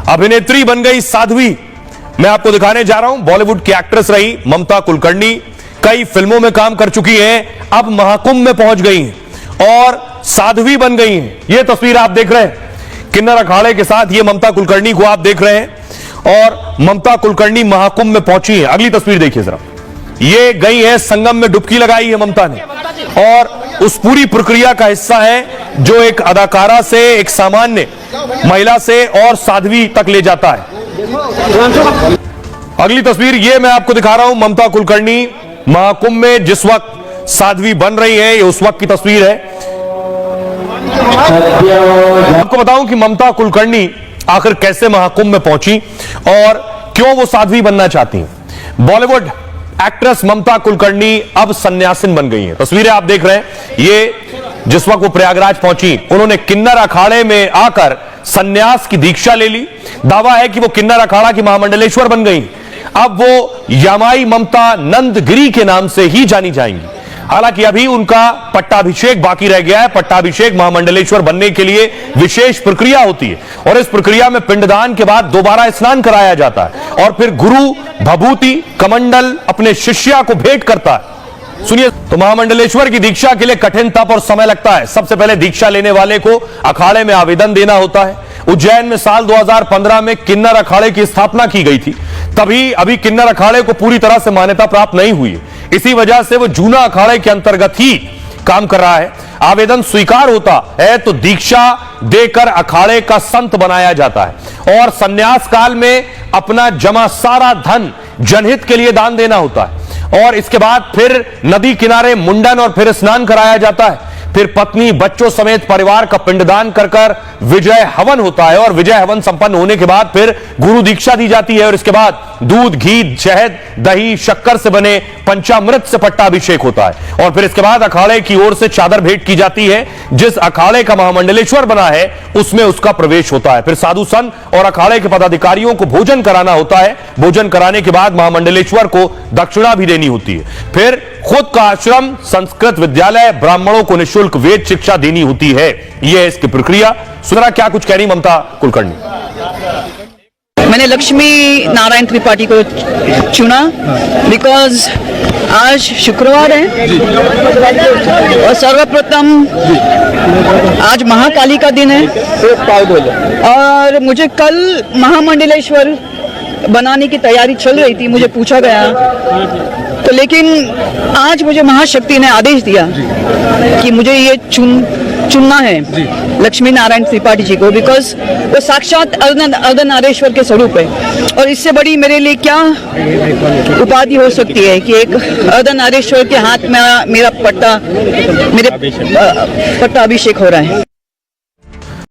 अभिनेत्री बन गई साध्वी। मैं आपको दिखाने जा रहा हूं, बॉलीवुड की एक्ट्रेस रही ममता कुलकर्णी, कई फिल्मों में काम कर चुकी हैं, अब महाकुंभ में पहुंच गई हैं और साध्वी बन गई हैं। यह तस्वीर आप देख रहे हैं, किन्नर अखाड़े के साथ ये ममता कुलकर्णी को आप देख रहे हैं और ममता कुलकर्णी महाकुंभ में पहुंची है। अगली तस्वीर देखिए जरा, ये गई है संगम में, डुबकी लगाई है ममता ने और उस पूरी प्रक्रिया का हिस्सा है जो एक अदाकारा से, एक सामान्य महिला से और साध्वी तक ले जाता है। अगली तस्वीर ये मैं आपको दिखा रहा हूं, ममता कुलकर्णी महाकुंभ में जिस वक्त साध्वी बन रही है, ये उस वक्त की तस्वीर है। आपको बताऊं कि ममता कुलकर्णी आखिर कैसे महाकुंभ में पहुंची और क्यों वो साध्वी बनना चाहती हैं। बॉलीवुड एक्ट्रेस ममता कुलकर्णी अब सन्यासिन बन गई हैं। तस्वीरें आप देख रहे हैं, ये जिस वक्त वो प्रयागराज पहुंची, उन्होंने किन्नर अखाड़े में आकर सन्यास की दीक्षा ले ली। दावा है कि वो किन्नर अखाड़ा की महामंडलेश्वर बन गई। अब वो यामाई ममता नंदगिरी के नाम से ही जानी जाएंगी। हालांकि अभी उनका पट्टाभिषेक बाकी रह गया है। पट्टाभिषेक महामंडलेश्वर बनने के लिए विशेष प्रक्रिया होती है और इस प्रक्रिया में पिंडदान के बाद दोबारा स्नान कराया जाता है और फिर गुरु भभूति कमंडल अपने शिष्या को भेंट करता है। सुनिए, तो महामंडलेश्वर की दीक्षा के लिए कठिन तप और समय लगता है। सबसे पहले दीक्षा लेने वाले को अखाड़े में आवेदन देना होता है। उज्जैन में साल 2015 में किन्नर अखाड़े की स्थापना की गई थी, तभी अभी किन्नर अखाड़े को पूरी तरह से मान्यता प्राप्त नहीं हुई। इसी वजह से वो जूना अखाड़े के अंतर्गत ही काम कर रहा है। आवेदन स्वीकार होता है तो दीक्षा देकर अखाड़े का संत बनाया जाता है और संन्यास काल में अपना जमा सारा धन जनहित के लिए दान देना होता है और इसके बाद फिर नदी किनारे मुंडन और फिर स्नान कराया जाता है। फिर पत्नी बच्चों समेत परिवार का पिंडदान कर विजय हवन होता है और विजय हवन संपन्न होने के बाद फिर गुरु दीक्षा दी जाती है और इसके बाद दूध, घी, शहद, दही, शक्कर से बने पंचामृत से पट्टाभिषेक होता है और फिर इसके बाद अखाड़े की ओर से चादर भेंट की जाती है। जिस अखाड़े का महामंडलेश्वर बना है उसमें उसका प्रवेश होता है। फिर साधु संत और अखाड़े के पदाधिकारियों को भोजन कराना होता है। भोजन कराने के बाद महामंडलेश्वर को दक्षिणा भी देनी होती है। फिर खुद का आश्रम, संस्कृत विद्यालय, ब्राह्मणों को निःशुल्क वेद शिक्षा देनी होती है। यह है इसकी प्रक्रिया। सुना क्या कुछ कह रही ममता कुलकर्णी। मैंने लक्ष्मी नारायण त्रिपाठी को चुना बिकॉज आज शुक्रवार है और सर्वप्रथम आज महाकाली का दिन है और मुझे कल महामंडलेश्वर बनाने की तैयारी चल रही थी। मुझे पूछा गया तो, लेकिन आज मुझे महाशक्ति ने आदेश दिया कि मुझे ये चुनना है लक्ष्मी नारायण त्रिपाठी जी को, बिकॉज वो साक्षात अर्धनारेश्वर के स्वरूप है और इससे बड़ी मेरे लिए क्या उपाधि हो सकती है कि एक अर्धनारेश्वर के हाथ में मेरा पट्टाभिषेक हो रहा है।